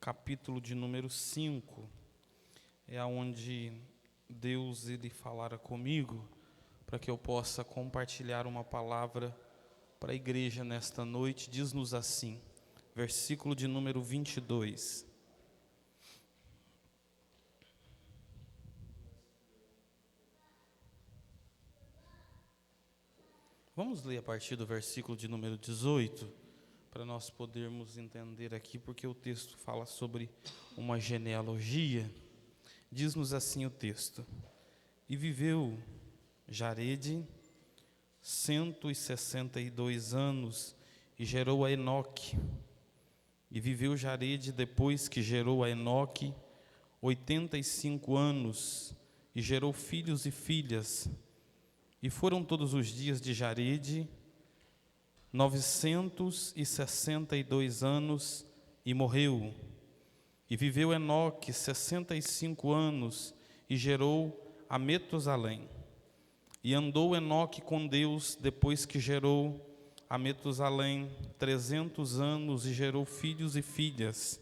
capítulo de número 5, é onde Deus falara comigo, para que eu possa compartilhar uma palavra para a igreja nesta noite. Diz-nos assim, versículo de número 22. Vamos ler a partir do versículo de número 18, para nós podermos entender aqui, porque o texto fala sobre uma genealogia. Diz-nos assim o texto: E viveu Jarede 162 anos e gerou a Enoque. E viveu Jarede, depois que gerou a Enoque, 85 anos e gerou filhos e filhas. E foram todos os dias de Jarede 962 anos e morreu. E viveu Enoque 65 anos e gerou a Metusalém. E andou Enoque com Deus depois que gerou a Metusalém 300 anos e gerou filhos e filhas.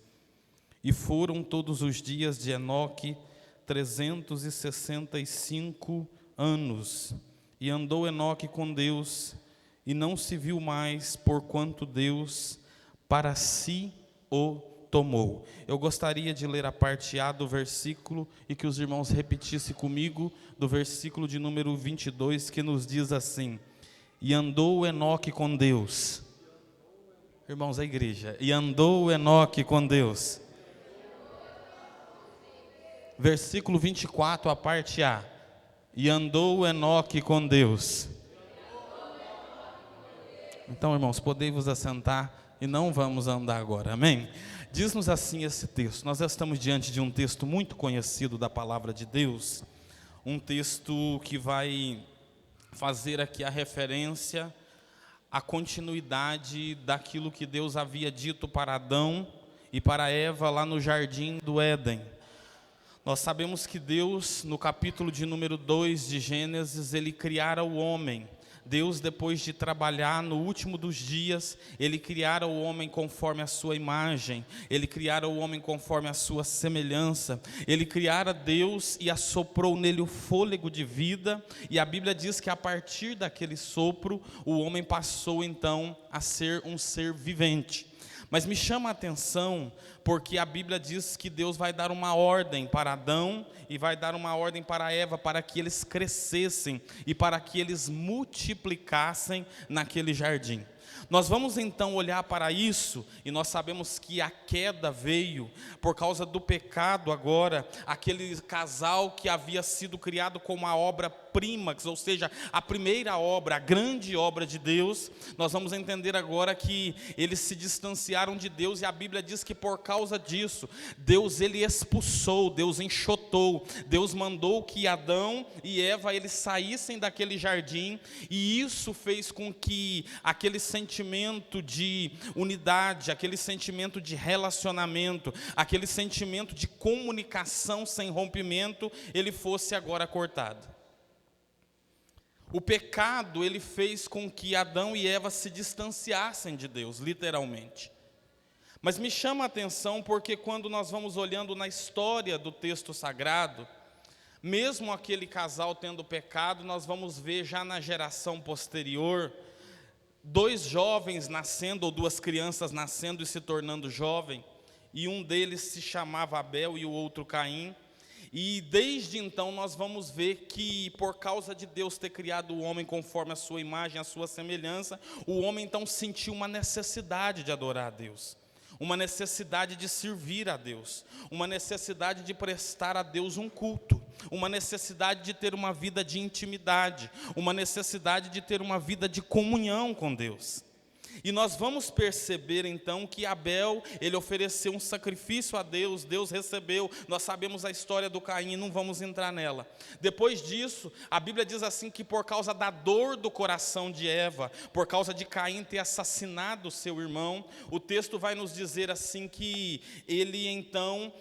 E foram todos os dias de Enoque 365 anos. E andou Enoque com Deus, e não se viu mais, porquanto Deus para si o tomou. Eu gostaria de ler a parte A do versículo, e que os irmãos repetissem comigo, do versículo de número 22, que nos diz assim: E andou Enoque com Deus. Irmãos, a igreja. E andou Enoque com Deus. Versículo 24, a parte A. E andou Enoque com Deus. Então, irmãos, podem vos assentar e não vamos andar agora, amém? Diz-nos assim esse texto. Nós estamos diante de um texto muito conhecido da palavra de Deus, um texto que vai fazer aqui a referência à continuidade daquilo que Deus havia dito para Adão e para Eva lá no jardim do Éden. Nós sabemos que Deus, no capítulo de número 2 de Gênesis, Ele criara o homem. Deus, depois de trabalhar no último dos dias, Ele criara o homem conforme a sua imagem, Ele criara o homem conforme a sua semelhança, Ele criara Deus e assoprou nele o fôlego de vida, e a Bíblia diz que a partir daquele sopro, o homem passou então a ser um ser vivente. Mas me chama a atenção, porque a Bíblia diz que Deus vai dar uma ordem para Adão e vai dar uma ordem para Eva, para que eles crescessem e para que eles multiplicassem naquele jardim. Nós vamos então olhar para isso, e nós sabemos que a queda veio por causa do pecado agora, aquele casal que havia sido criado como a obra-prima, ou seja, a primeira obra, a grande obra de Deus. Nós vamos entender agora que eles se distanciaram de Deus, e a Bíblia diz que por causa disso, Deus ele expulsou, Deus enxotou, Deus mandou que Adão e Eva eles saíssem daquele jardim, e isso fez com que aquele sentimento de unidade, aquele sentimento de relacionamento, aquele sentimento de comunicação sem rompimento, ele fosse agora cortado. O pecado, ele fez com que Adão e Eva se distanciassem de Deus, literalmente. Mas me chama a atenção porque quando nós vamos olhando na história do texto sagrado, mesmo aquele casal tendo pecado, nós vamos ver já na geração posterior, dois jovens nascendo, ou duas crianças nascendo e se tornando jovem, e um deles se chamava Abel e o outro Caim. E desde então nós vamos ver que por causa de Deus ter criado o homem conforme a sua imagem, a sua semelhança, o homem então sentiu uma necessidade de adorar a Deus, uma necessidade de servir a Deus, uma necessidade de prestar a Deus um culto, uma necessidade de ter uma vida de intimidade, uma necessidade de ter uma vida de comunhão com Deus. E nós vamos perceber então que Abel, ele ofereceu um sacrifício a Deus, Deus recebeu. Nós sabemos a história do Caim, não vamos entrar nela. Depois disso, a Bíblia diz assim que por causa da dor do coração de Eva, por causa de Caim ter assassinado seu irmão, o texto vai nos dizer assim que ele então,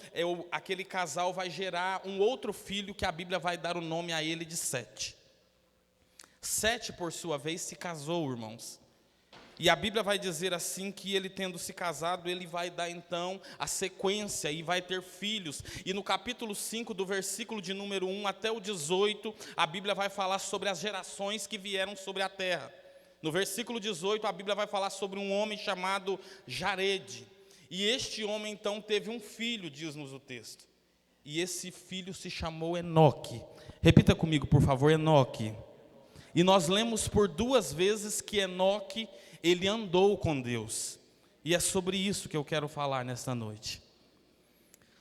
aquele casal vai gerar um outro filho que a Bíblia vai dar o nome a ele de Sete. Sete, por sua vez, se casou, irmãos. E a Bíblia vai dizer assim que ele tendo se casado, ele vai dar então a sequência e vai ter filhos. E no capítulo 5, do versículo de número 1 até o 18, a Bíblia vai falar sobre as gerações que vieram sobre a terra. No versículo 18, a Bíblia vai falar sobre um homem chamado Jarede. E este homem então teve um filho, diz-nos o texto. E esse filho se chamou Enoque. Repita comigo, por favor, Enoque. E nós lemos por 2 vezes que Enoque, ele andou com Deus. E é sobre isso que eu quero falar nesta noite.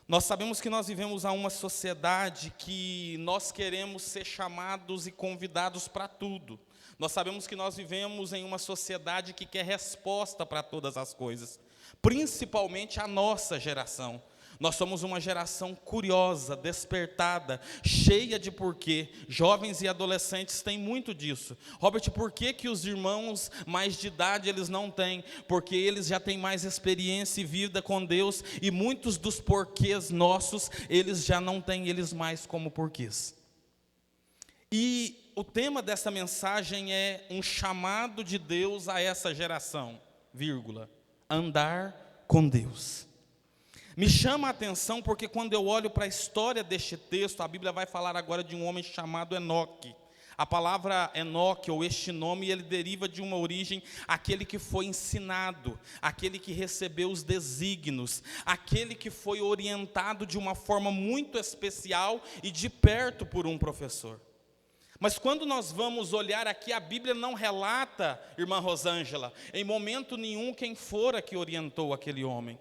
Nós sabemos que nós vivemos a uma sociedade que nós queremos ser chamados e convidados para tudo. Nós sabemos que nós vivemos em uma sociedade que quer resposta para todas as coisas, principalmente a nossa geração. Nós somos uma geração curiosa, despertada, cheia de porquê. Jovens e adolescentes têm muito disso. Robert, por que os irmãos mais de idade eles não têm? Porque eles já têm mais experiência e vida com Deus, e muitos dos porquês nossos, eles já não têm eles mais como porquês. E o tema dessa mensagem é um chamado de Deus a essa geração, vírgula, andar com Deus. Me chama a atenção porque quando eu olho para a história deste texto, a Bíblia vai falar agora de um homem chamado Enoque. A palavra Enoque, ou este nome, ele deriva de uma origem, aquele que foi ensinado, aquele que recebeu os desígnios, aquele que foi orientado de uma forma muito especial e de perto por um professor. Mas quando nós vamos olhar aqui, a Bíblia não relata, irmã Rosângela, em momento nenhum quem fora que orientou aquele homem.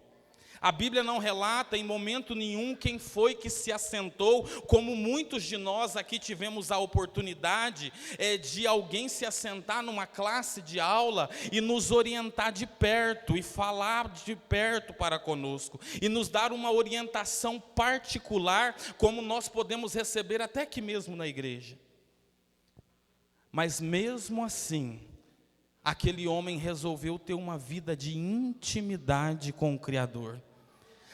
A Bíblia não relata em momento nenhum quem foi que se assentou, como muitos de nós aqui tivemos a oportunidade de alguém se assentar numa classe de aula e nos orientar de perto, e falar de perto para conosco, e nos dar uma orientação particular, como nós podemos receber até aqui mesmo na igreja. Mas mesmo assim, aquele homem resolveu ter uma vida de intimidade com o Criador.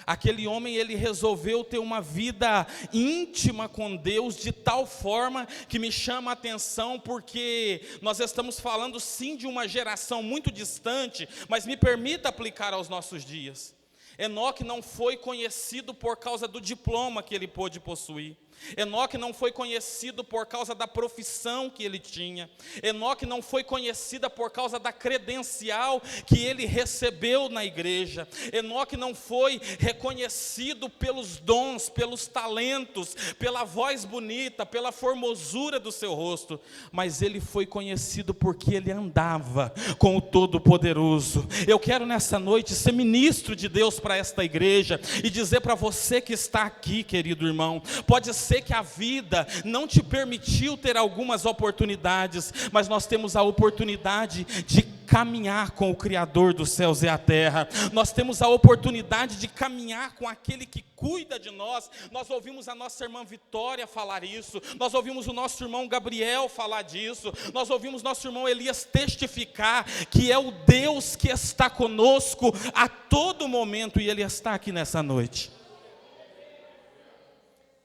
Aquele homem, ele resolveu ter uma vida íntima com Deus, de tal forma que me chama a atenção, porque nós estamos falando sim de uma geração muito distante, mas me permita aplicar aos nossos dias. Enoque não foi conhecido por causa do diploma que ele pôde possuir. Enoque não foi conhecido por causa da profissão que ele tinha. Enoque não foi conhecida por causa da credencial que ele recebeu na igreja. Enoque não foi reconhecido pelos dons, pelos talentos, pela voz bonita, pela formosura do seu rosto, mas ele foi conhecido porque ele andava com o Todo-Poderoso. Eu quero nessa noite ser ministro de Deus para esta igreja e dizer para você que está aqui, querido irmão, pode ser que a vida não te permitiu ter algumas oportunidades, mas nós temos a oportunidade de caminhar com o Criador dos céus e a terra. Nós temos a oportunidade de caminhar com aquele que cuida de nós. Nós ouvimos a nossa irmã Vitória falar isso, nós ouvimos o nosso irmão Gabriel falar disso, nós ouvimos nosso irmão Elias testificar que é o Deus que está conosco a todo momento, e Ele está aqui nessa noite.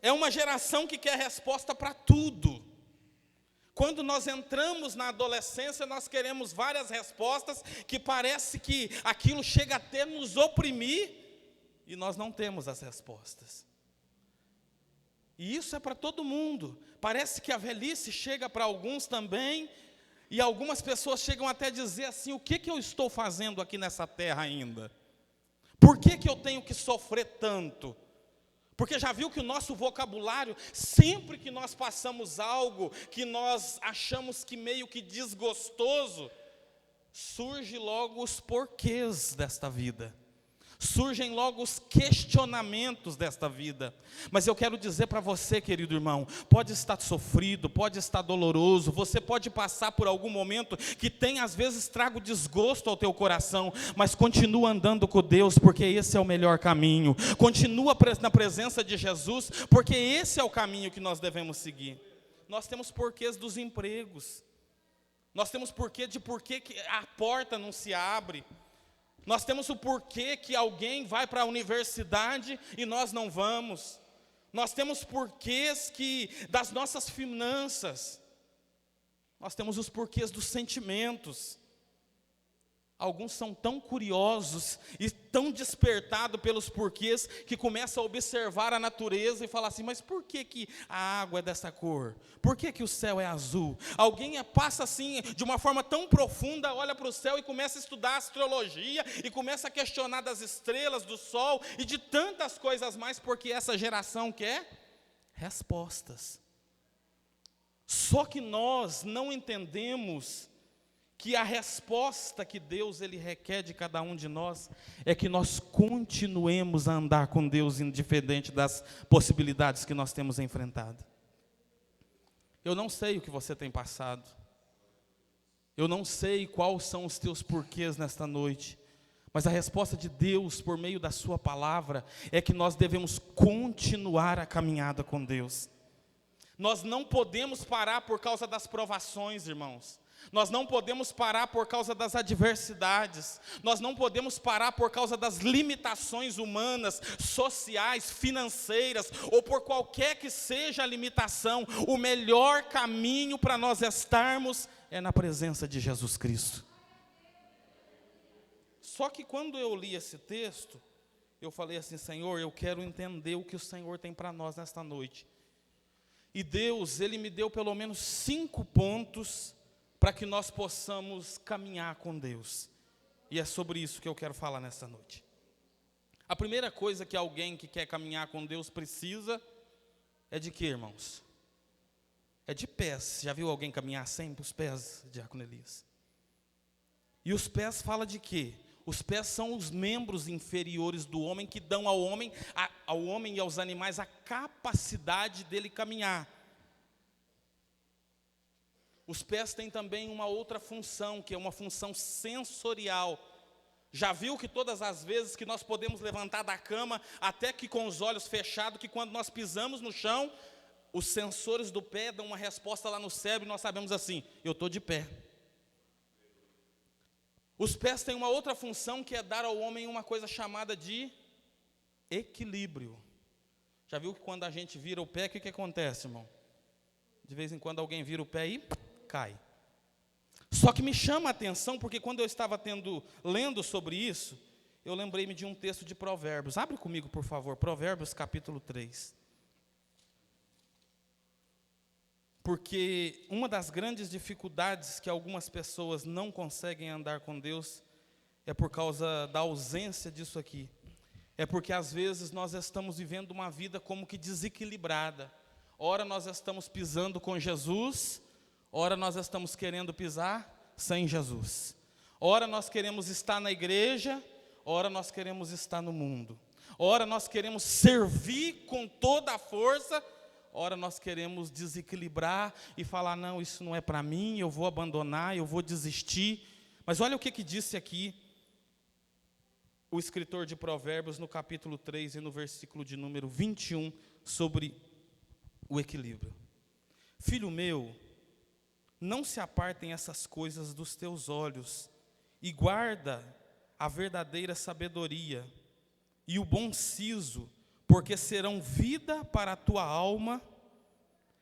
É uma geração que quer resposta para tudo. Quando nós entramos na adolescência, nós queremos várias respostas, que parece que aquilo chega até nos oprimir, e nós não temos as respostas. E isso é para todo mundo. Parece que a velhice chega para alguns também, e algumas pessoas chegam até a dizer assim: o que eu estou fazendo aqui nessa terra ainda? Por que eu tenho que sofrer tanto? Porque já viu que o nosso vocabulário, sempre que nós passamos algo que nós achamos que meio que desgostoso, surge logo os porquês desta vida. Surgem logo os questionamentos desta vida. Mas eu quero dizer para você, querido irmão, pode estar sofrido, pode estar doloroso, você pode passar por algum momento que tem às vezes trago desgosto ao teu coração, mas continua andando com Deus, porque esse é o melhor caminho. Continua na presença de Jesus, porque esse é o caminho que nós devemos seguir. Nós temos porquês dos empregos, nós temos porquê que a porta não se abre. Nós temos o porquê que alguém vai para a universidade e nós não vamos. Nós temos porquês das nossas finanças. Nós temos os porquês dos sentimentos. Alguns são tão curiosos e tão despertados pelos porquês que começam a observar a natureza e falar assim, mas por que a água é dessa cor? Por que o céu é azul? Alguém passa assim, de uma forma tão profunda, olha para o céu e começa a estudar astrologia e começa a questionar das estrelas, do sol e de tantas coisas mais, porque essa geração quer respostas. Só que nós não entendemos que a resposta que Deus ele requer de cada um de nós é que nós continuemos a andar com Deus independente das possibilidades que nós temos enfrentado. Eu não sei o que você tem passado. Eu não sei quais são os teus porquês nesta noite. Mas a resposta de Deus por meio da sua palavra é que nós devemos continuar a caminhada com Deus. Nós não podemos parar por causa das provações, irmãos. Nós não podemos parar por causa das adversidades, nós não podemos parar por causa das limitações humanas, sociais, financeiras, ou por qualquer que seja a limitação. O melhor caminho para nós estarmos é na presença de Jesus Cristo. Só que quando eu li esse texto, eu falei assim, Senhor, eu quero entender o que o Senhor tem para nós nesta noite. E Deus, Ele me deu pelo menos 5 pontos para que nós possamos caminhar com Deus. E é sobre isso que eu quero falar nesta noite. A primeira coisa que alguém que quer caminhar com Deus precisa é de quê, irmãos? É de pés. Já viu alguém caminhar sem os pés, Diácono Elias? E os pés fala de quê? Os pés são os membros inferiores do homem que dão ao homem e aos animais a capacidade dele caminhar. Os pés têm também uma outra função, que é uma função sensorial. Já viu que todas as vezes que nós podemos levantar da cama, até que com os olhos fechados, que quando nós pisamos no chão, os sensores do pé dão uma resposta lá no cérebro e nós sabemos assim, eu estou de pé. Os pés têm uma outra função, que é dar ao homem uma coisa chamada de equilíbrio. Já viu que quando a gente vira o pé, o que acontece, irmão? De vez em quando alguém vira o pé e cai. Só que me chama a atenção, porque quando eu estava lendo sobre isso, eu lembrei-me de um texto de Provérbios. Abre comigo, por favor, Provérbios capítulo 3. Porque uma das grandes dificuldades que algumas pessoas não conseguem andar com Deus é por causa da ausência disso aqui. É porque às vezes nós estamos vivendo uma vida como que desequilibrada. Ora nós estamos pisando com Jesus, ora nós estamos querendo pisar sem Jesus. Ora nós queremos estar na igreja, ora nós queremos estar no mundo. Ora nós queremos servir com toda a força, ora nós queremos desequilibrar e falar, não, isso não é para mim, eu vou abandonar, eu vou desistir. Mas olha o que disse aqui o escritor de Provérbios no capítulo 3 e no versículo de número 21 sobre o equilíbrio. Filho meu, não se apartem essas coisas dos teus olhos, e guarda a verdadeira sabedoria e o bom siso, porque serão vida para a tua alma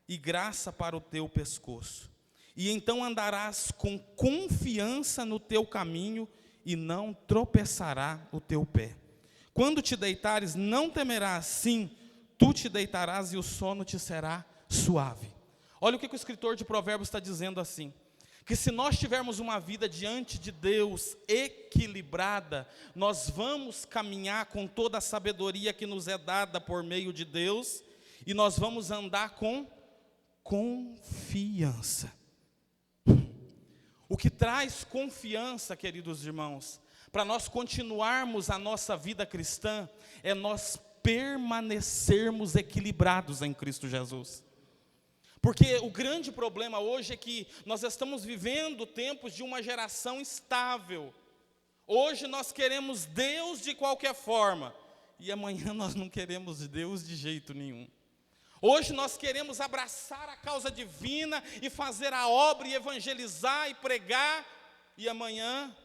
e graça para o teu pescoço. E então andarás com confiança no teu caminho, e não tropeçará o teu pé. Quando te deitares, não temerás, sim, tu te deitarás e o sono te será suave. Olha o que o escritor de Provérbios está dizendo assim, que se nós tivermos uma vida diante de Deus equilibrada, nós vamos caminhar com toda a sabedoria que nos é dada por meio de Deus, e nós vamos andar com confiança. O que traz confiança, queridos irmãos, para nós continuarmos a nossa vida cristã, é nós permanecermos equilibrados em Cristo Jesus. Porque o grande problema hoje é que nós estamos vivendo tempos de uma geração instável. Hoje nós queremos Deus de qualquer forma, e amanhã nós não queremos Deus de jeito nenhum. Hoje nós queremos abraçar a causa divina e fazer a obra e evangelizar e pregar, e amanhã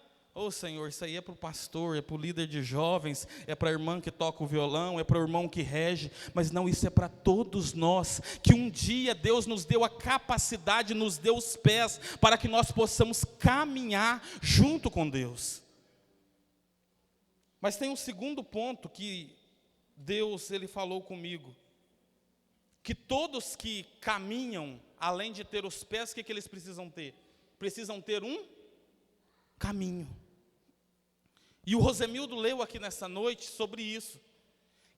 Ô Senhor, isso aí é para o pastor, é para o líder de jovens, é para a irmã que toca o violão, é para o irmão que rege, mas não, isso é para todos nós, que um dia Deus nos deu a capacidade, nos deu os pés, para que nós possamos caminhar junto com Deus. Mas tem um segundo ponto que Deus, Ele falou comigo, que todos que caminham, além de ter os pés, o que eles precisam ter? Precisam ter um caminho. E o Rosemildo leu aqui nessa noite sobre isso,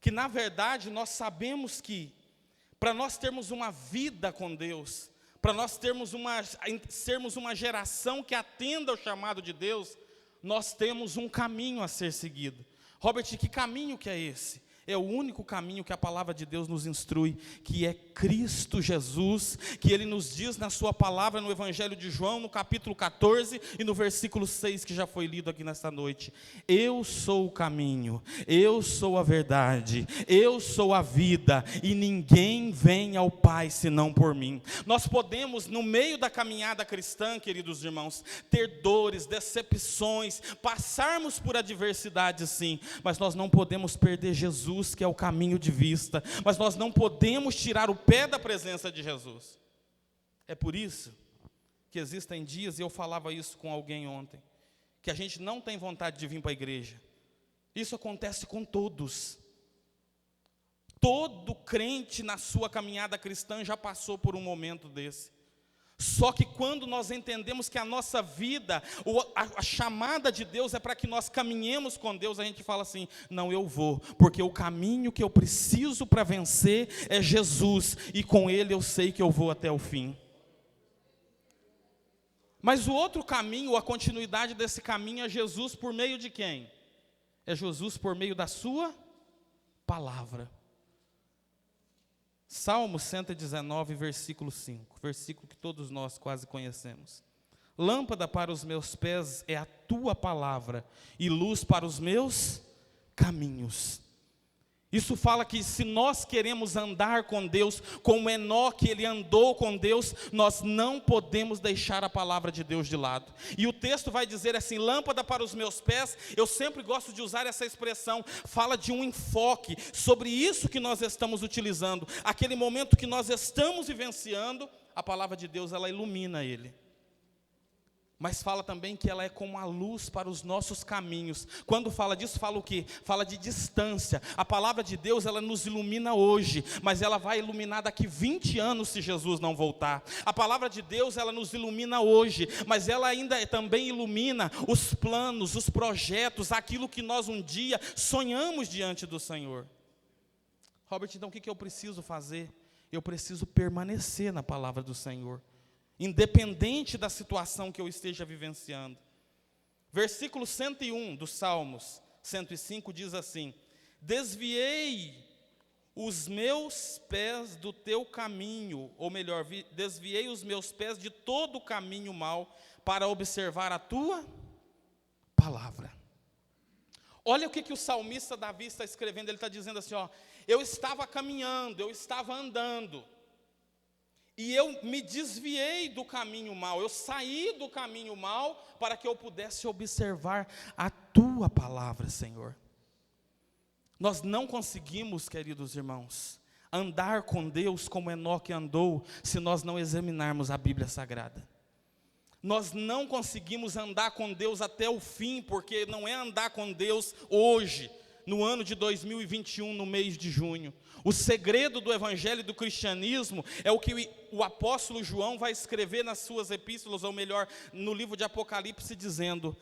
que na verdade nós sabemos que, para nós termos uma vida com Deus, para nós sermos uma geração que atenda ao chamado de Deus, nós temos um caminho a ser seguido. Robert, que caminho que é esse? É o único caminho que a palavra de Deus nos instrui, que é Cristo Jesus, que Ele nos diz na sua palavra no Evangelho de João, no capítulo 14 e no versículo 6, que já foi lido aqui nesta noite. Eu sou o caminho, eu sou a verdade, eu sou a vida, e ninguém vem ao Pai senão por mim. Nós podemos, no meio da caminhada cristã, queridos irmãos, ter dores, decepções, passarmos por adversidades sim, mas nós não podemos perder Jesus, que é o caminho de vista, mas nós não podemos tirar o pé da presença de Jesus. É por isso que existem dias, e eu falava isso com alguém ontem, que a gente não tem vontade de vir para a igreja. Isso acontece com todos. Todo crente na sua caminhada cristã já passou por um momento desse. Só que quando nós entendemos que a nossa vida, a chamada de Deus é para que nós caminhemos com Deus, a gente fala assim, não, eu vou, porque o caminho que eu preciso para vencer é Jesus, e com Ele eu sei que eu vou até o fim. Mas o outro caminho, a continuidade desse caminho é Jesus por meio de quem? É Jesus por meio da sua palavra. Salmo 119, versículo 5, versículo que todos nós quase conhecemos. Lâmpada para os meus pés é a tua palavra, e luz para os meus caminhos. Isso fala que se nós queremos andar com Deus, como Enoque ele andou com Deus, nós não podemos deixar a palavra de Deus de lado. E o texto vai dizer assim, lâmpada para os meus pés, eu sempre gosto de usar essa expressão, fala de um enfoque sobre isso que nós estamos utilizando. Aquele momento que nós estamos vivenciando, a palavra de Deus ela ilumina ele. Mas fala também que ela é como a luz para os nossos caminhos. Quando fala disso, fala o quê? Fala de distância. A palavra de Deus, ela nos ilumina hoje, mas ela vai iluminar daqui 20 anos se Jesus não voltar. A palavra de Deus, ela nos ilumina hoje, mas ela ainda também ilumina os planos, os projetos, aquilo que nós um dia sonhamos diante do Senhor. Robert, então o que eu preciso fazer? Eu preciso permanecer na palavra do Senhor, independente da situação que eu esteja vivenciando. Versículo 101 dos Salmos 105 diz assim, desviei os meus pés do teu caminho, ou melhor, desviei os meus pés de todo o caminho mau, para observar a tua palavra. Olha o que o salmista Davi está escrevendo, ele está dizendo assim, ó, eu estava caminhando, eu estava andando, e eu me desviei do caminho mau, eu saí do caminho mau para que eu pudesse observar a tua palavra, Senhor. Nós não conseguimos, queridos irmãos, andar com Deus como Enoque andou, se nós não examinarmos a Bíblia Sagrada. Nós não conseguimos andar com Deus até o fim, porque não é andar com Deus hoje, no ano de 2021, no mês de junho. O segredo do evangelho e do cristianismo é o que o apóstolo João vai escrever nas suas epístolas, ou melhor, no livro de Apocalipse, dizendo,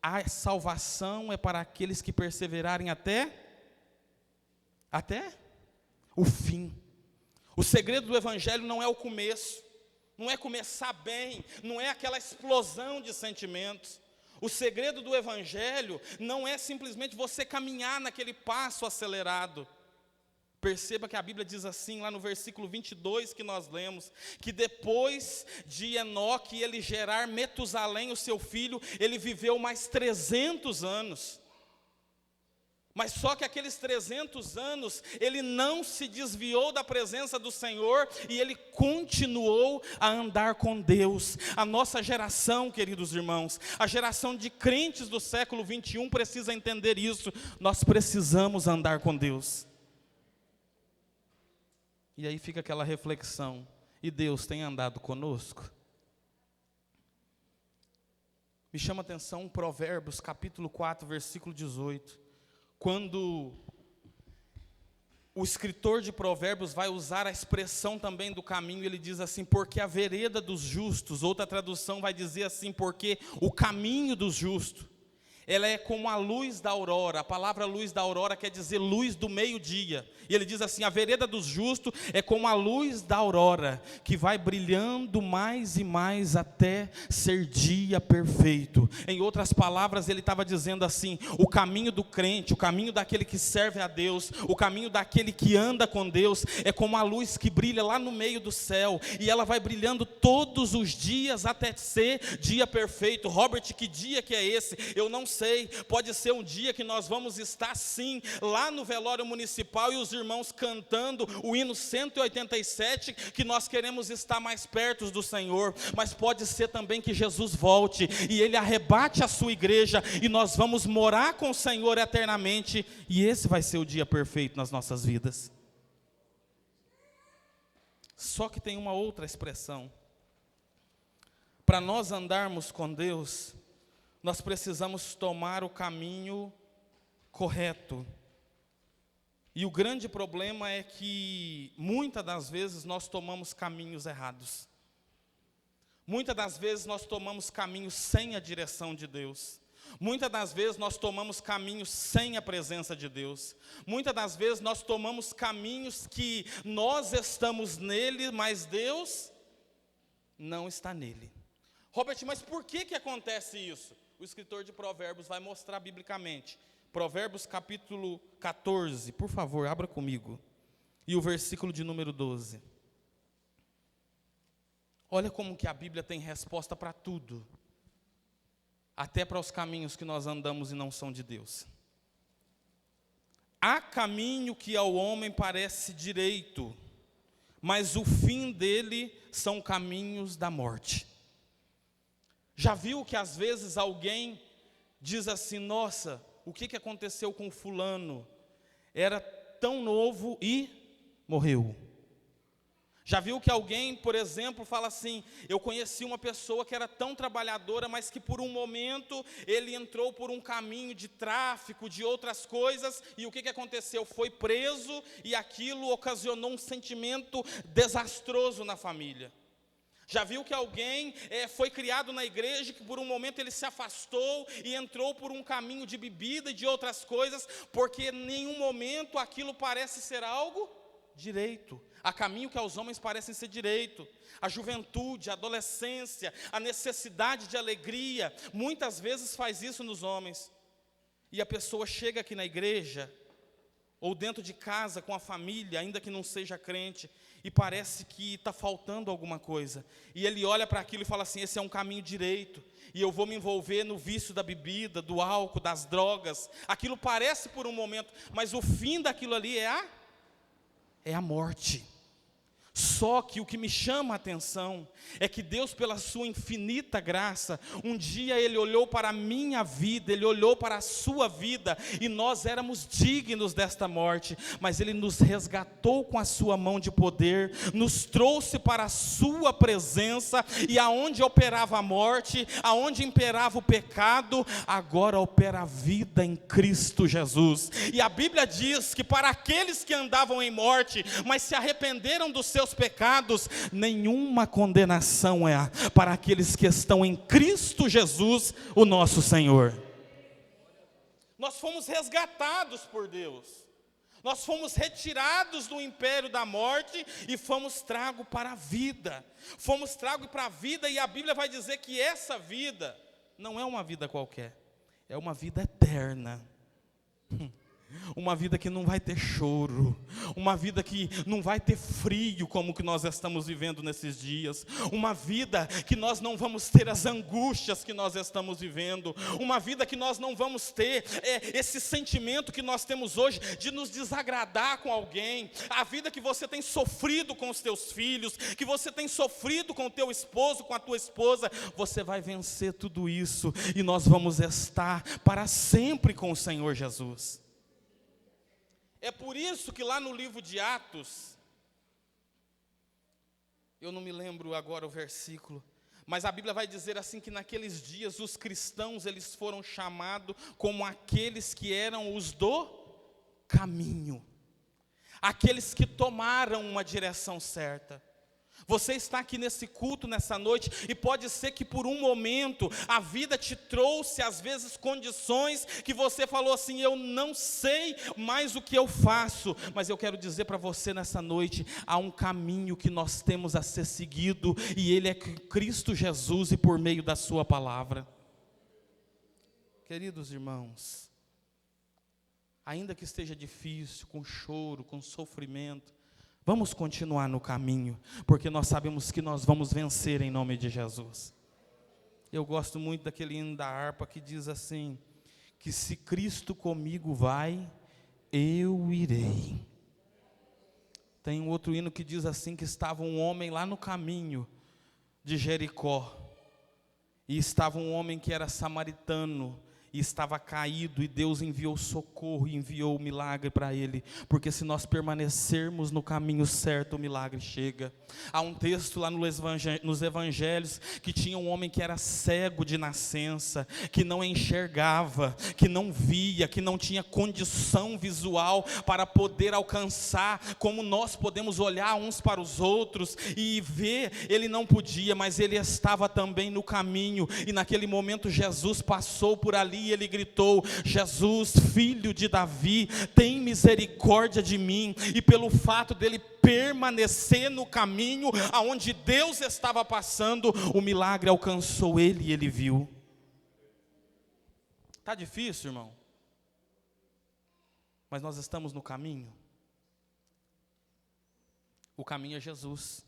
a salvação é para aqueles que perseverarem até o fim. O segredo do evangelho não é o começo, não é começar bem, não é aquela explosão de sentimentos. O segredo do evangelho não é simplesmente você caminhar naquele passo acelerado. Perceba que a Bíblia diz assim, lá no versículo 22 que nós lemos, que depois de Enoque ele gerar Metusalém, o seu filho, ele viveu mais 300 anos. Mas só que aqueles 300 anos, ele não se desviou da presença do Senhor, e ele continuou a andar com Deus. A nossa geração, queridos irmãos, a geração de crentes do século 21 precisa entender isso. Nós precisamos andar com Deus. E aí fica aquela reflexão: e Deus tem andado conosco? Me chama a atenção Provérbios capítulo 4, versículo 18. Quando o escritor de Provérbios vai usar a expressão também do caminho, ele diz assim: porque a vereda dos justos, outra tradução vai dizer assim: porque o caminho dos justos, ela é como a luz da aurora. A palavra luz da aurora quer dizer luz do meio-dia. E ele diz assim: a vereda dos justos é como a luz da aurora, que vai brilhando mais e mais até ser dia perfeito. Em outras palavras, ele estava dizendo assim: o caminho do crente, o caminho daquele que serve a Deus, o caminho daquele que anda com Deus, é como a luz que brilha lá no meio do céu, e ela vai brilhando todos os dias até ser dia perfeito. Robert, que dia que é esse? Eu não sei, pode ser um dia que nós vamos estar sim, lá no velório municipal, e os irmãos cantando o hino 187, que nós queremos estar mais perto do Senhor. Mas pode ser também que Jesus volte, e Ele arrebate a sua igreja, e nós vamos morar com o Senhor eternamente, e esse vai ser o dia perfeito nas nossas vidas. Só que tem uma outra expressão: para nós andarmos com Deus, nós precisamos tomar o caminho correto. E o grande problema é que, muitas das vezes, nós tomamos caminhos errados. Muitas das vezes, nós tomamos caminhos sem a direção de Deus. Muitas das vezes, nós tomamos caminhos sem a presença de Deus. Muitas das vezes, nós tomamos caminhos que nós estamos nele, mas Deus não está nele. Robert, mas por que acontece isso? O escritor de Provérbios vai mostrar biblicamente. Provérbios capítulo 14, por favor, abra comigo. E o versículo de número 12. Olha como que a Bíblia tem resposta para tudo. Até para os caminhos que nós andamos e não são de Deus. Há caminho que ao homem parece direito, mas o fim dele são caminhos da morte. Já viu que às vezes alguém diz assim: nossa, o que aconteceu com fulano? Era tão novo e morreu. Já viu que alguém, por exemplo, fala assim: eu conheci uma pessoa que era tão trabalhadora, mas que por um momento ele entrou por um caminho de tráfico, de outras coisas, e o que aconteceu? Foi preso, e aquilo ocasionou um sentimento desastroso na família. Já viu que alguém foi criado na igreja, que por um momento ele se afastou e entrou por um caminho de bebida e de outras coisas, porque em nenhum momento aquilo parece ser algo direito. Há caminho que aos homens parecem ser direito. A juventude, a adolescência, a necessidade de alegria, muitas vezes faz isso nos homens. E a pessoa chega aqui na igreja, ou dentro de casa com a família, ainda que não seja crente, e parece que está faltando alguma coisa. E ele olha para aquilo e fala assim: esse é um caminho direito, e eu vou me envolver no vício da bebida, do álcool, das drogas. Aquilo parece por um momento, mas o fim daquilo ali é a morte. Só que o que me chama a atenção é que Deus, pela sua infinita graça, um dia Ele olhou para a minha vida, Ele olhou para a sua vida, e nós éramos dignos desta morte, mas Ele nos resgatou com a sua mão de poder, nos trouxe para a sua presença, e aonde operava a morte, aonde imperava o pecado, agora opera a vida em Cristo Jesus. E a Bíblia diz que para aqueles que andavam em morte, mas se arrependeram dos seus pecados, nenhuma condenação é para aqueles que estão em Cristo Jesus, o nosso Senhor. Nós fomos resgatados por Deus, nós fomos retirados do império da morte e fomos tragos para a vida. Fomos tragos para a vida, e a Bíblia vai dizer que essa vida não é uma vida qualquer, é uma vida eterna. uma vida que não vai ter choro, uma vida que não vai ter frio como que nós estamos vivendo nesses dias, uma vida que nós não vamos ter as angústias que nós estamos vivendo, uma vida que nós não vamos ter esse sentimento que nós temos hoje de nos desagradar com alguém, a vida que você tem sofrido com os teus filhos, que você tem sofrido com o teu esposo, com a tua esposa, você vai vencer tudo isso e nós vamos estar para sempre com o Senhor Jesus. É por isso que lá no livro de Atos, eu não me lembro agora o versículo, mas a Bíblia vai dizer assim que naqueles dias os cristãos eles foram chamados como aqueles que eram os do caminho, aqueles que tomaram uma direção certa. Você está aqui nesse culto, nessa noite, e pode ser que por um momento a vida te trouxe, às vezes, condições que você falou assim, eu não sei mais o que eu faço, mas eu quero dizer para você nessa noite, há um caminho que nós temos a ser seguido, e ele é Cristo Jesus e por meio da sua palavra. Queridos irmãos, ainda que esteja difícil, com choro, com sofrimento, vamos continuar no caminho, porque nós sabemos que nós vamos vencer em nome de Jesus. Eu gosto muito daquele hino da harpa que diz assim, que se Cristo comigo vai, eu irei. Tem um outro hino que diz assim, que estava um homem lá no caminho de Jericó, e estava um homem que era samaritano, e estava caído, e Deus enviou socorro, e enviou o milagre para ele, porque se nós permanecermos no caminho certo, o milagre chega. Há um texto lá nos evangelhos, que tinha um homem que era cego de nascença, que não enxergava, que não via, que não tinha condição visual, para poder alcançar, como nós podemos olhar uns para os outros, e ver, ele não podia, mas ele estava também no caminho, e naquele momento Jesus passou por ali, e ele gritou, Jesus, filho de Davi, tem misericórdia de mim, e pelo fato dele permanecer no caminho, aonde Deus estava passando, o milagre alcançou ele, e ele viu. Está difícil, irmão? Mas nós estamos no caminho. O caminho é Jesus,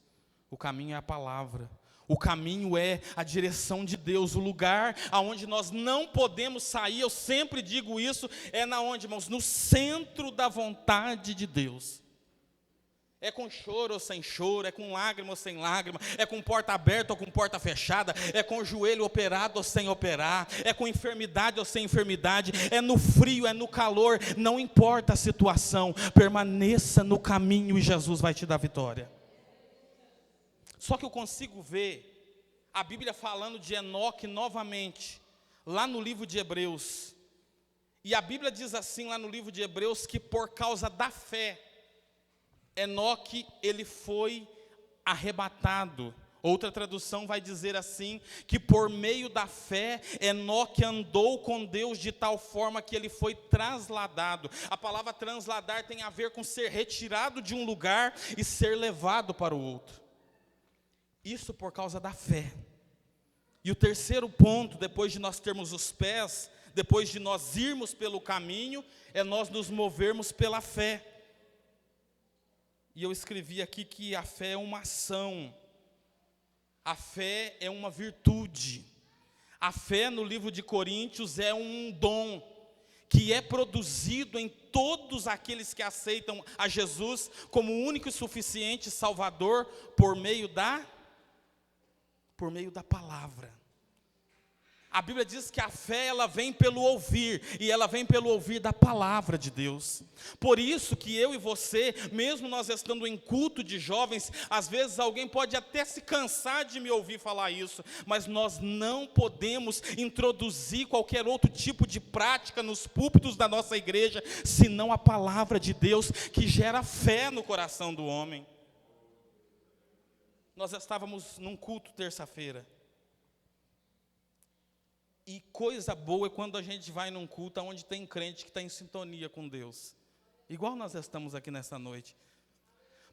o caminho é a palavra, o caminho é a direção de Deus, o lugar aonde nós não podemos sair, eu sempre digo isso, é na onde, irmãos? No centro da vontade de Deus. É com choro ou sem choro, é com lágrima ou sem lágrima, é com porta aberta ou com porta fechada, é com joelho operado ou sem operar, é com enfermidade ou sem enfermidade, é no frio, é no calor, não importa a situação, permaneça no caminho e Jesus vai te dar vitória. Só que eu consigo ver a Bíblia falando de Enoque novamente, lá no livro de Hebreus. E a Bíblia diz assim lá no livro de Hebreus, que por causa da fé, Enoque, ele foi arrebatado. Outra tradução vai dizer assim, que por meio da fé, Enoque andou com Deus de tal forma que ele foi trasladado. A palavra transladar tem a ver com ser retirado de um lugar e ser levado para o outro. Isso por causa da fé. E o terceiro ponto, depois de nós termos os pés, depois de nós irmos pelo caminho, é nós nos movermos pela fé. E eu escrevi aqui que a fé é uma ação, a fé é uma virtude, a fé no livro de Coríntios é um dom, que é produzido em todos aqueles que aceitam a Jesus como único e suficiente Salvador, por meio da palavra. A Bíblia diz que a fé, ela vem pelo ouvir, e ela vem pelo ouvir da palavra de Deus. Por isso que eu e você, mesmo nós estando em culto de jovens, às vezes alguém pode até se cansar de me ouvir falar isso, mas nós não podemos introduzir qualquer outro tipo de prática nos púlpitos da nossa igreja, senão a palavra de Deus, que gera fé no coração do homem. Nós estávamos num culto terça-feira, e coisa boa é quando a gente vai num culto onde tem crente que está em sintonia com Deus, igual nós estamos aqui nessa noite.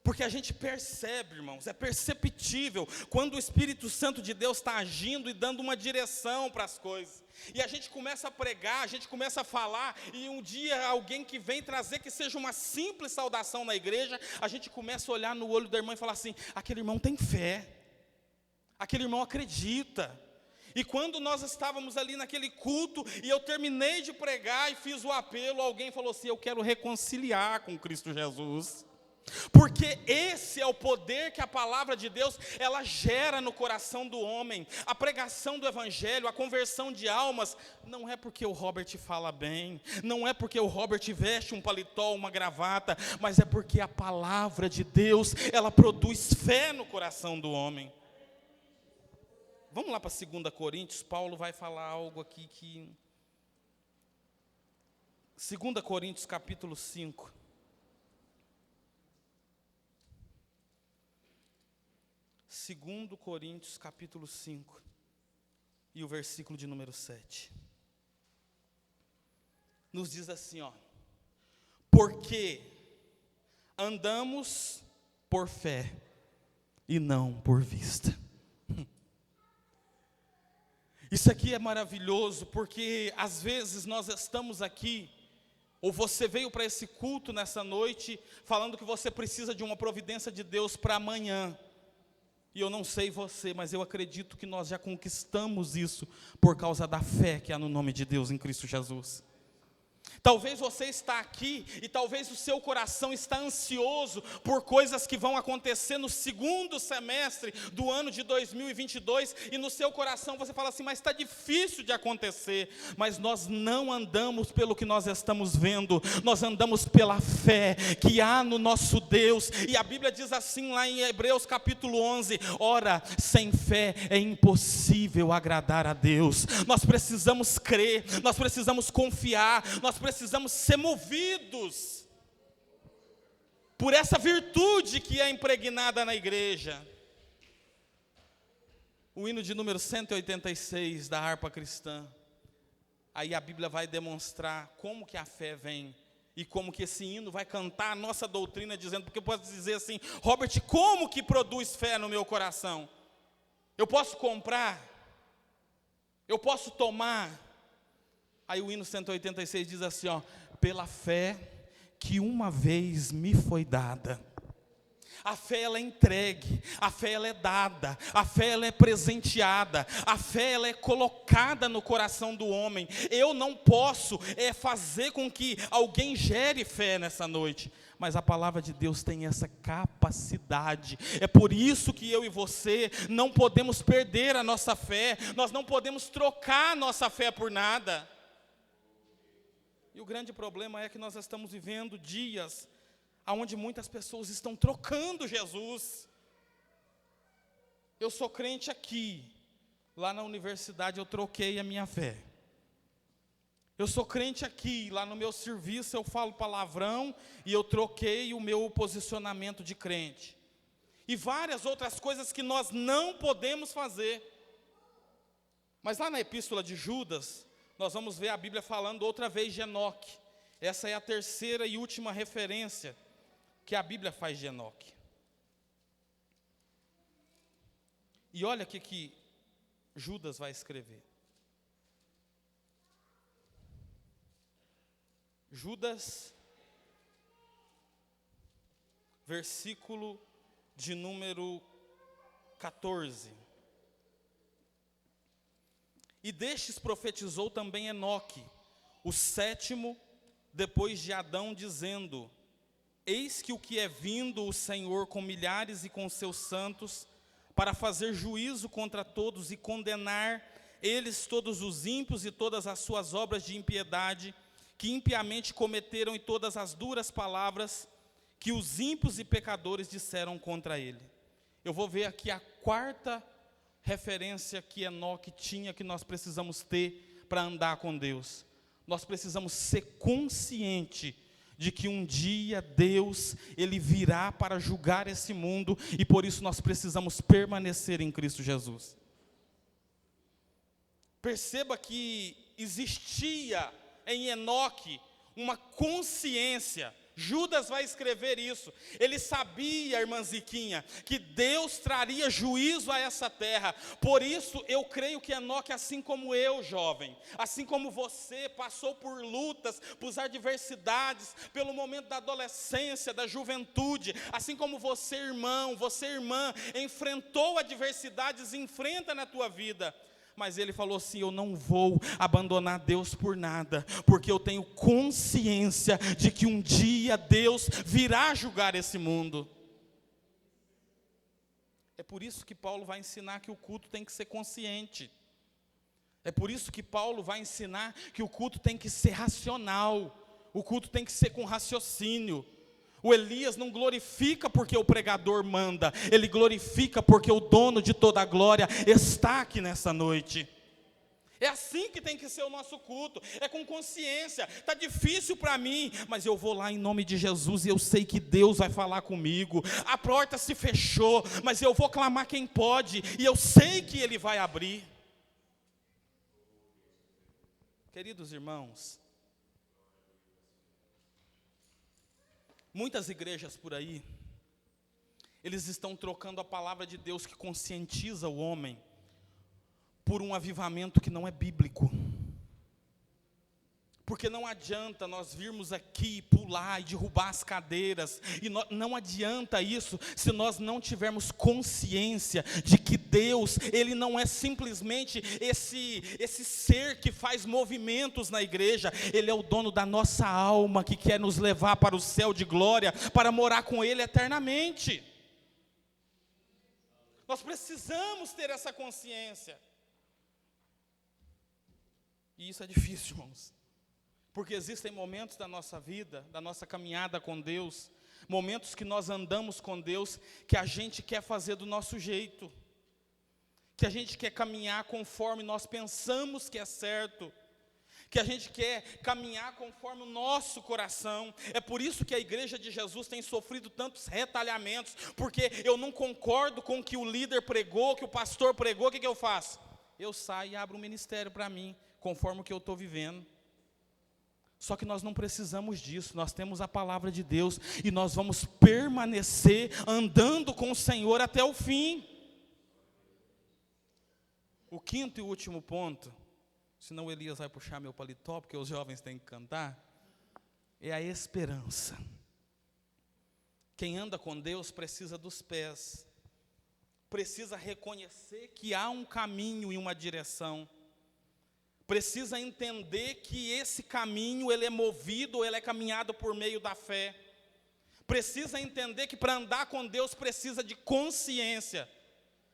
Porque a gente percebe, irmãos, é perceptível quando o Espírito Santo de Deus está agindo e dando uma direção para as coisas. E a gente começa a pregar, a gente começa a falar, e um dia alguém que vem trazer que seja uma simples saudação na igreja, a gente começa a olhar no olho da irmã e falar assim: aquele irmão tem fé, aquele irmão acredita. E quando nós estávamos ali naquele culto, e eu terminei de pregar e fiz o apelo, alguém falou assim: eu quero reconciliar com Cristo Jesus. Porque esse é o poder que a palavra de Deus, ela gera no coração do homem. A pregação do evangelho, a conversão de almas, não é porque o Robert fala bem, não é porque o Robert veste um paletó, uma gravata, mas é porque a palavra de Deus, ela produz fé no coração do homem. Vamos lá para 2 Coríntios, Paulo vai falar algo aqui que... 2 Coríntios capítulo 5. 2 Coríntios capítulo 5, e o versículo de número 7, nos diz assim, ó: porque andamos por fé e não por vista. Isso aqui é maravilhoso, porque às vezes nós estamos aqui, ou você veio para esse culto nessa noite, falando que você precisa de uma providência de Deus para amanhã. E eu não sei você, mas eu acredito que nós já conquistamos isso por causa da fé que há no nome de Deus em Cristo Jesus. Talvez você está aqui e talvez o seu coração está ansioso por coisas que vão acontecer no segundo semestre do ano de 2022, e no seu coração você fala assim: mas está difícil de acontecer. Mas nós não andamos pelo que nós estamos vendo, nós andamos pela fé que há no nosso Deus. E a Bíblia diz assim lá em Hebreus capítulo 11, ora, sem fé é impossível agradar a Deus. Nós precisamos crer, nós precisamos confiar, nós precisamos ser movidos por essa virtude que é impregnada na igreja. O hino de número 186 da harpa cristã, aí a Bíblia vai demonstrar como que a fé vem, e como que esse hino vai cantar a nossa doutrina, dizendo, porque eu posso dizer assim: Robert, como que produz fé no meu coração? Eu posso comprar? Eu posso tomar? Aí o hino 186 diz assim, ó: pela fé que uma vez me foi dada. A fé ela é entregue, a fé ela é dada, a fé ela é presenteada, a fé ela é colocada no coração do homem. Eu não posso fazer com que alguém gere fé nessa noite, mas a palavra de Deus tem essa capacidade. É por isso que eu e você não podemos perder a nossa fé, nós não podemos trocar a nossa fé por nada. E o grande problema é que nós estamos vivendo dias onde muitas pessoas estão trocando Jesus. Eu sou crente aqui, lá na universidade eu troquei a minha fé. Eu sou crente aqui, lá no meu serviço eu falo palavrão e eu troquei o meu posicionamento de crente. E várias outras coisas que nós não podemos fazer. Mas lá na epístola de Judas, nós vamos ver a Bíblia falando outra vez de Enoque. Essa é a terceira e última referência que a Bíblia faz de Enoque. E olha o que Judas vai escrever. Judas, versículo de número 14. E destes profetizou também Enoque, o sétimo depois de Adão, dizendo: eis que o que é vindo o Senhor com milhares e com seus santos, para fazer juízo contra todos e condenar eles todos os ímpios e todas as suas obras de impiedade, que impiamente cometeram, e todas as duras palavras que os ímpios e pecadores disseram contra ele. Eu vou ver aqui a quarta referência que Enoque tinha, que nós precisamos ter para andar com Deus. Nós precisamos ser conscientes de que um dia Deus, Ele virá para julgar esse mundo, e por isso nós precisamos permanecer em Cristo Jesus. Perceba que existia em Enoque uma consciência Judas vai escrever isso. Ele sabia, irmã Ziquinha, que Deus traria juízo a essa terra. Por isso, eu creio que Enoque, assim como eu, jovem, assim como você, passou por lutas, por adversidades, pelo momento da adolescência, da juventude, assim como você, irmão, você, irmã, enfrentou adversidades e enfrenta na tua vida. Mas ele falou assim: eu não vou abandonar Deus por nada, porque eu tenho consciência de que um dia Deus virá julgar esse mundo. É por isso que Paulo vai ensinar que o culto tem que ser consciente. É por isso que Paulo vai ensinar que o culto tem que ser racional. O culto tem que ser com raciocínio. O Elias não glorifica porque o pregador manda, ele glorifica porque o dono de toda a glória está aqui nessa noite. É assim que tem que ser o nosso culto, é com consciência. Está difícil para mim, mas eu vou lá em nome de Jesus e eu sei que Deus vai falar comigo. A porta se fechou, mas eu vou clamar quem pode e eu sei que Ele vai abrir. Queridos irmãos, muitas igrejas por aí, eles estão trocando a palavra de Deus que conscientiza o homem por um avivamento que não é bíblico. Porque não adianta nós virmos aqui pular e derrubar as cadeiras, e não adianta isso se nós não tivermos consciência de que Deus, Ele não é simplesmente esse ser que faz movimentos na igreja. Ele é o dono da nossa alma, que quer nos levar para o céu de glória, para morar com Ele eternamente. Nós precisamos ter essa consciência. E isso é difícil, irmãos. Porque existem momentos da nossa vida, da nossa caminhada com Deus, momentos que nós andamos com Deus, que a gente quer fazer do nosso jeito, que a gente quer caminhar conforme nós pensamos que é certo, que a gente quer caminhar conforme o nosso coração. É por isso que a igreja de Jesus tem sofrido tantos retalhamentos, porque eu não concordo com o que o líder pregou, que o pastor pregou. O que eu faço? Eu saio e abro um ministério para mim, conforme o que eu estou vivendo. Só que nós não precisamos disso, nós temos a palavra de Deus, e nós vamos permanecer andando com o Senhor até o fim. O quinto e último ponto, senão o Elias vai puxar meu paletó, porque os jovens têm que cantar, é a esperança. Quem anda com Deus precisa dos pés, precisa reconhecer que há um caminho e uma direção, precisa entender que esse caminho, ele é movido, ele é caminhado por meio da fé. Precisa entender que para andar com Deus precisa de consciência,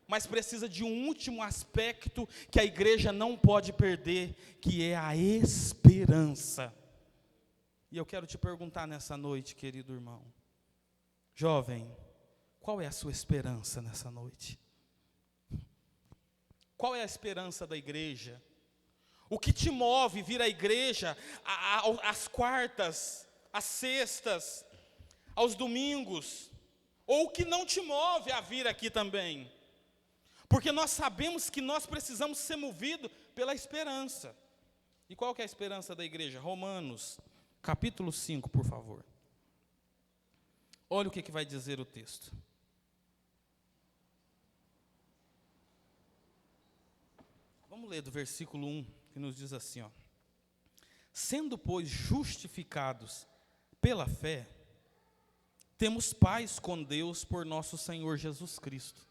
mas precisa de um último aspecto que a igreja não pode perder, que é a esperança. E eu quero te perguntar nessa noite, querido irmão, jovem, qual é a sua esperança nessa noite? Qual é a esperança da igreja? O que te move vir à igreja às quartas, às sextas, aos domingos? Ou o que não te move a vir aqui também? Porque nós sabemos que nós precisamos ser movidos pela esperança. E qual que é a esperança da igreja? Romanos, capítulo 5, por favor. Olha o que vai dizer o texto. Vamos ler do versículo 1, que nos diz assim, ó: sendo, pois, justificados pela fé, temos paz com Deus por nosso Senhor Jesus Cristo,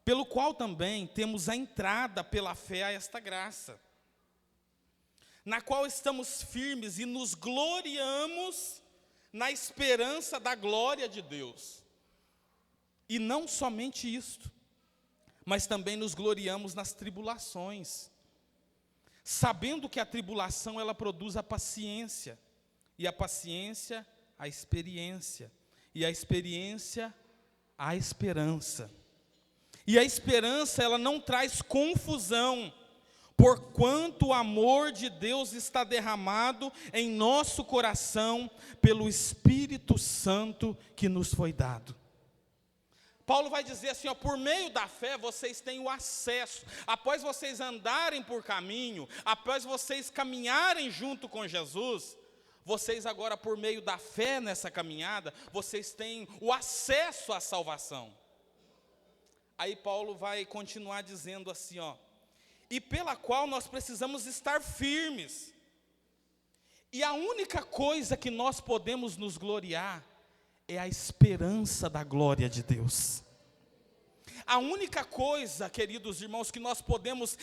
pelo qual também temos a entrada pela fé a esta graça, na qual estamos firmes e nos gloriamos na esperança da glória de Deus. E não somente isto, mas também nos gloriamos nas tribulações, sabendo que a tribulação ela produz a paciência, e a paciência a experiência, e a experiência a esperança. E a esperança ela não traz confusão, porquanto o amor de Deus está derramado em nosso coração pelo Espírito Santo que nos foi dado. Paulo vai dizer assim, ó, por meio da fé vocês têm o acesso, após vocês andarem por caminho, após vocês caminharem junto com Jesus, vocês agora, por meio da fé nessa caminhada, vocês têm o acesso à salvação. Aí Paulo vai continuar dizendo assim, e pela qual nós precisamos estar firmes. E a única coisa que nós podemos nos gloriar é a esperança da glória de Deus. A única coisa, queridos irmãos, que nós podemos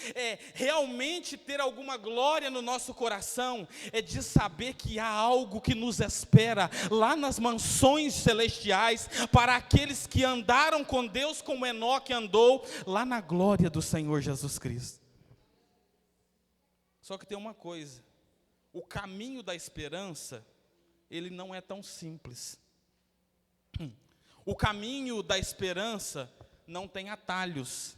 realmente ter alguma glória no nosso coração, é de saber que há algo que nos espera lá nas mansões celestiais, para aqueles que andaram com Deus como Enoque andou, lá na glória do Senhor Jesus Cristo. Só que tem uma coisa, o caminho da esperança, ele não é tão simples. O caminho da esperança não tem atalhos.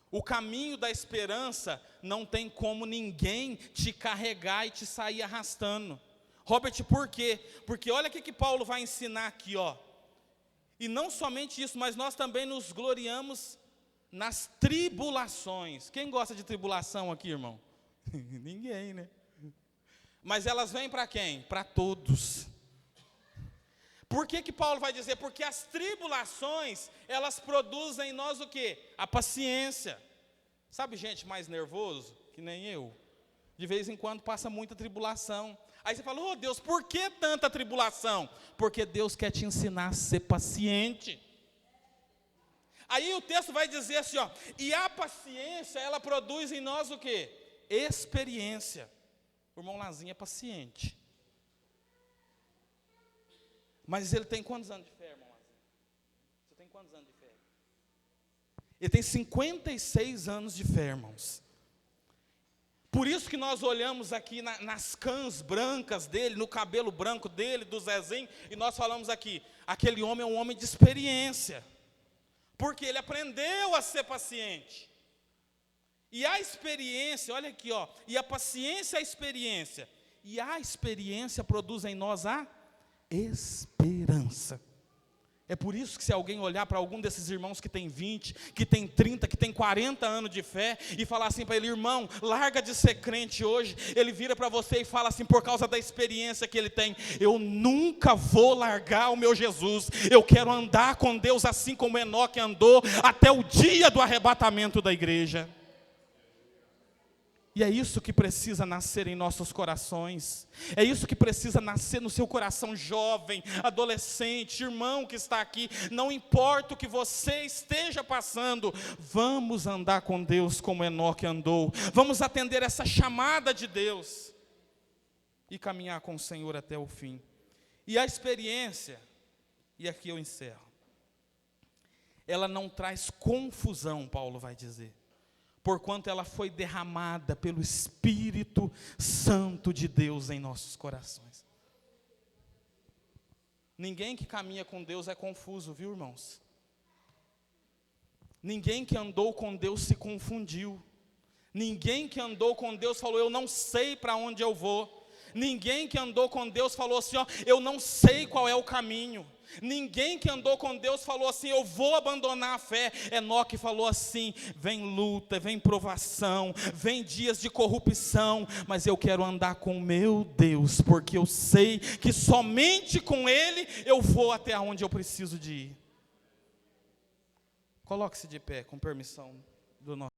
O caminho da esperança não tem como ninguém te carregar e te sair arrastando. Robert, por quê? Porque olha o que Paulo vai ensinar aqui, E não somente isso, mas nós também nos gloriamos nas tribulações. Quem gosta de tribulação aqui, irmão? Ninguém, né? Mas elas vêm para quem? Para todos. Por que Paulo vai dizer? Porque as tribulações, elas produzem em nós o quê? A paciência. Sabe gente mais nervoso? Que nem eu. De vez em quando passa muita tribulação. Aí você fala, Deus, por que tanta tribulação? Porque Deus quer te ensinar a ser paciente. Aí o texto vai dizer assim, e a paciência, ela produz em nós o quê? Experiência. O irmão Lazinho é paciente. Mas ele tem quantos anos de fé, irmão Lazinho? Você tem quantos anos de fé? Ele tem 56 anos de fé, irmãos. Por isso que nós olhamos aqui nas cãs brancas dele, no cabelo branco dele, do Zezinho, e nós falamos aqui, aquele homem é um homem de experiência. Porque ele aprendeu a ser paciente. E a experiência, olha aqui, e a paciência é a experiência. E a experiência produz em nós a esperança. É por isso que se alguém olhar para algum desses irmãos que tem 20, que tem 30, que tem 40 anos de fé, e falar assim para ele, irmão, larga de ser crente hoje, ele vira para você e fala assim, por causa da experiência que ele tem, eu nunca vou largar o meu Jesus, eu quero andar com Deus assim como Enoque andou, até o dia do arrebatamento da igreja. E é isso que precisa nascer em nossos corações. É isso que precisa nascer no seu coração jovem, adolescente, irmão que está aqui. Não importa o que você esteja passando, vamos andar com Deus como Enoque andou. Vamos atender essa chamada de Deus e caminhar com o Senhor até o fim. E a experiência, e aqui eu encerro, ela não traz confusão, Paulo vai dizer. Porquanto ela foi derramada pelo Espírito Santo de Deus em nossos corações. Ninguém que caminha com Deus é confuso, viu, irmãos? Ninguém que andou com Deus se confundiu. Ninguém que andou com Deus falou, eu não sei para onde eu vou. Ninguém que andou com Deus falou assim, eu não sei qual é o caminho. Ninguém que andou com Deus falou assim, eu vou abandonar a fé. Enoque falou assim, vem luta, vem provação, vem dias de corrupção, mas eu quero andar com o meu Deus, porque eu sei que somente com Ele eu vou até onde eu preciso de ir. Coloque-se de pé, com permissão do nosso